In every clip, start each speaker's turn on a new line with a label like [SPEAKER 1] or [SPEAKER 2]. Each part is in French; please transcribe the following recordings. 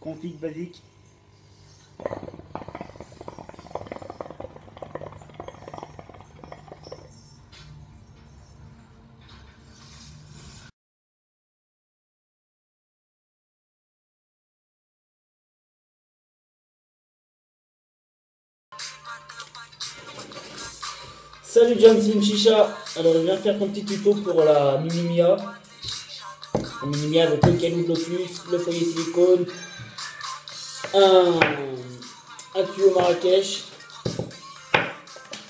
[SPEAKER 1] config basique. Salut John Sim Chicha, alors je viens faire ton petit tuto pour la Minimia. La Minimia avec le caillou de lotus, le foyer silicone, un tuyau Marrakech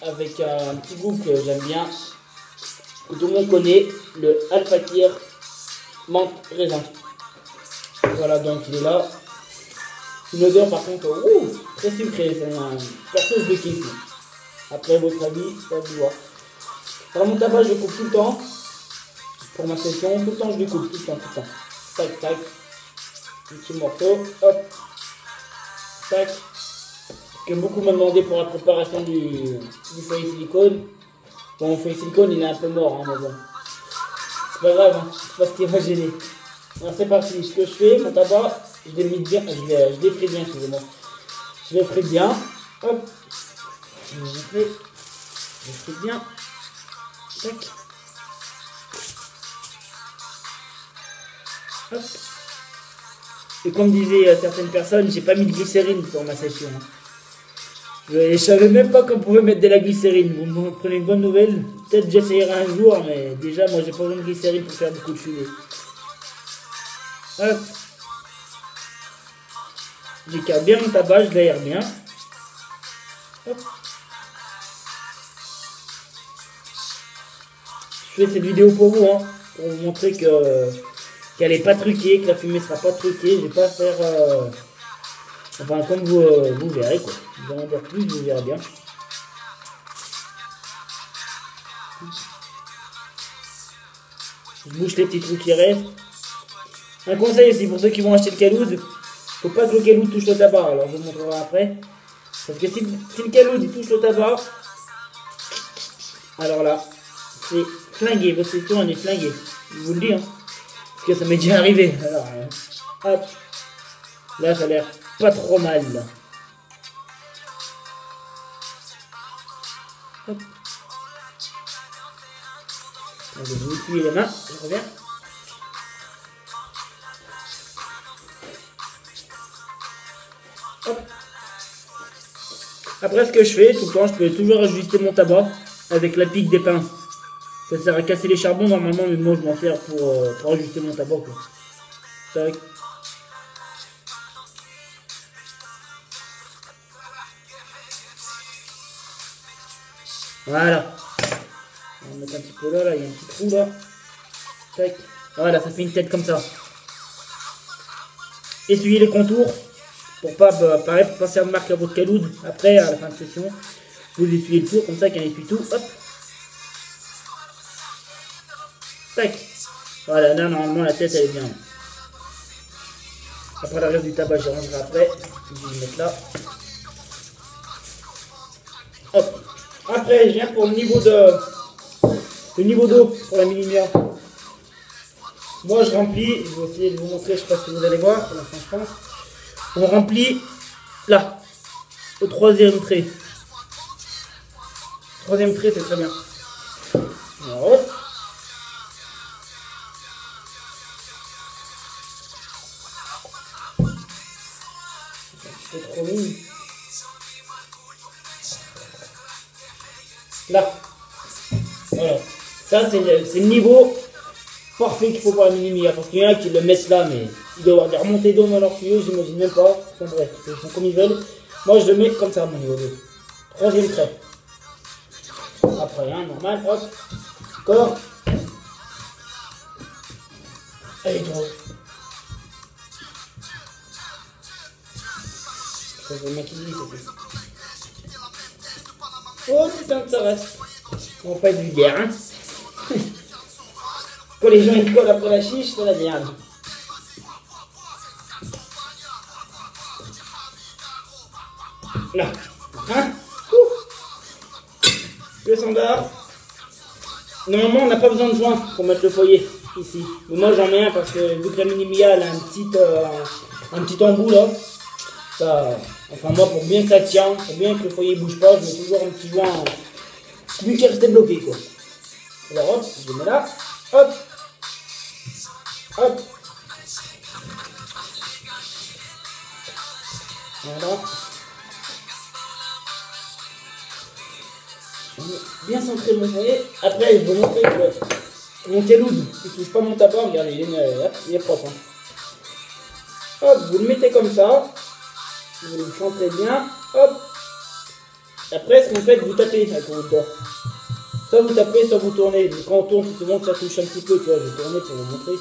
[SPEAKER 1] avec un petit goût que j'aime bien, que tout le monde connaît, le Al-Fakir menthe raisin. Voilà, donc il est là. Une odeur par contre, très sucrée, c'est un perso je le kiffe. Après votre avis, ça va vous voir. Alors mon tabac je le coupe tout le temps. Pour ma session, tout le temps je le coupe, tout le temps. Tac, tac. Un petit morceau, hop. Tac. Que beaucoup m'ont demandé pour la préparation du foyer silicone. Bon, le foyer silicone il est un peu mort, hein, mais bon. C'est pas grave, hein, c'est pas ce qui va gêner. Alors c'est parti, ce que je fais, mon tabac, je l'ai mis bien, je l'ai frit bien, excusez-moi. Je l'ai frit bien, hop. Je fais bien. Tac. Hop. Et comme disaient certaines personnes, j'ai pas mis de glycérine sur ma session. Je savais même pas qu'on pouvait mettre de la glycérine. Vous me prenez une bonne nouvelle. Peut-être j'essayerai un jour, mais déjà moi j'ai pas besoin de glycérine pour faire beaucoup de fumée. Hop. J'écarte bien mon tabac, je l'aère bien. Hop. Je fais cette vidéo pour vous, hein, pour vous montrer qu'elle n'est pas truquée, que la fumée ne sera pas truquée. Je vais pas faire... enfin, comme vous verrez, quoi. Je vais en dire plus, vous verrez bien. Je bouche les petits trous qui restent. Un conseil aussi pour ceux qui vont acheter le caloud, faut pas que le caloud touche le tabac. Alors, je vous montrerai après. Parce que si le caloud il touche le tabac, alors là, c'est flingué, votre session elle est flinguée. Je vous le dis, hein. Parce que ça m'est déjà arrivé. Alors, hop. Là, ça a l'air pas trop mal. Là. Hop. Je vais essuyer les mains, je reviens. Hop. Après, ce que je fais, tout le temps, je peux toujours ajuster mon tabac avec la pique des pinces. Ça sert à casser les charbons normalement, mais moi je m'en sers pour ajuster mon tabac. Quoi. Tac. Voilà. On va mettre un petit peu là, il y a un petit trou là. Tac. Voilà, ça fait une tête comme ça. Essuyez les contours pour pas pareil, pour pas faire de marque à votre caloud. Après, à la fin de session, vous essuyez le tour comme ça, qu'il essuie tout. Hop. Tac. Voilà, là normalement la tête elle est bien. Après le reste du tabac, je rangerai après. Je vais le mettre là. Hop. Après, je viens pour le niveau d'eau pour la Minimia. Moi je remplis, je vais essayer de vous montrer, je sais pas si vous allez voir, pour l'instant je pense. On remplit là, au troisième trait. Troisième trait, c'est très bien. Voilà. C'est trop mignon. Là. Voilà. Ça, c'est le niveau parfait qu'il faut pour la Minimia. Parce qu'il y en a qui le mettent là, mais ils doivent avoir des remontées d'eau dans leur tuyau, j'imagine même pas. Enfin bref, ils font comme ils veulent. Moi, je le mets comme ça, mon niveau 2. Troisième trait. Après, hein, normal, hop. Encore. Allez, drôle. Ça, je vais maquiller, c'est fait. Oh putain, ça reste. On va pas être vulgaire, hein. Quand les gens ils collent après la chiche, c'est la merde. Là. Hein. Le standard. Normalement, on n'a pas besoin de joint pour mettre le foyer. ici. Mais moi j'en ai un parce que vu que la Mini Mia elle a un petit embout là. Ça, enfin moi pour bien que ça tient, pour bien que le foyer bouge pas, je mets toujours un petit joint lui qui est resté bloqué quoi. Alors hop, je le mets là, hop, hop. Voilà. Bien centré mon foyer. Après, je vais vous montrer que mon keloud, il touche pas mon tapin. Regardez, il est propre. Hein. Hop, vous le mettez comme ça. Vous le centrez bien. Hop. Après, ce que vous faites, vous tapez avec votre doigt. Soit vous tapez, soit vous tournez. Mais quand on tourne, tout le monde, ça touche un petit peu. Tu vois, je vais tourner pour vous montrer.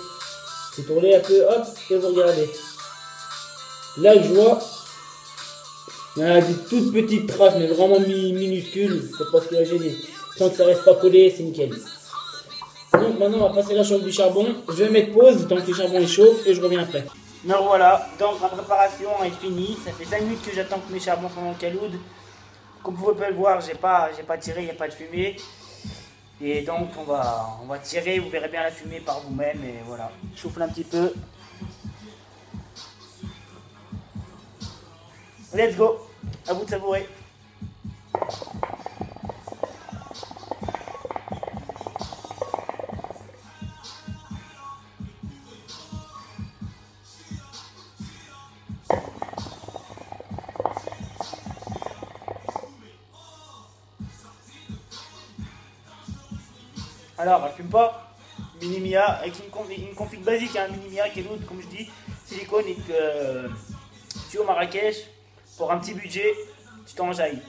[SPEAKER 1] Vous tournez un peu, hop, et vous regardez. Là, je vois. Il y a des toutes petites traces, mais vraiment minuscules. C'est pas ce qui a gêné. Tant que ça reste pas collé, c'est nickel. Donc maintenant, on va passer la chauffe du charbon. Je vais mettre pause tant que le charbon est chaud et je reviens après. Donc voilà, donc ma préparation est finie. Ça fait 5 minutes que j'attends que mes charbons soient dans le keloud. Comme vous pouvez le voir, j'ai pas tiré, il n'y a pas de fumée. Et donc on va tirer, vous verrez bien la fumée par vous-même. Et voilà, je souffle un petit peu. Let's go, à vous de savourer. Alors, elle fume pas. Mini Mia avec une config basique, hein, Mini Mia qui est l'autre, comme je dis, silicone et tuyau Marrakech. Pour un petit budget, tu t'enjailles.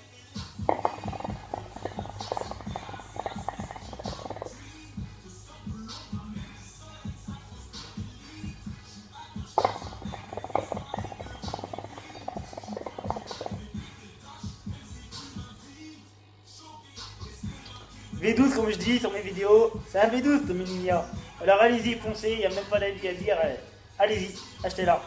[SPEAKER 1] V12 comme je dis sur mes vidéos, c'est un V12 de Mini Mia. Alors allez-y, foncez, il n'y a même pas d'avis à dire, allez-y, achetez-la.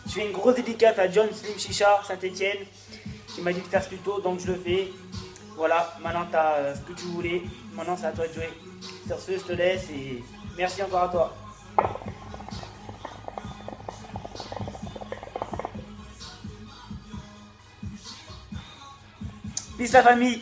[SPEAKER 1] Je fais une grosse dédicace à John Slim Chicha Saint-Etienne qui m'a dit de faire ce tuto, donc je le fais. Voilà, maintenant tu as ce que tu voulais, maintenant c'est à toi de jouer. Sur ce, je te laisse et merci encore à toi. Peace la famille.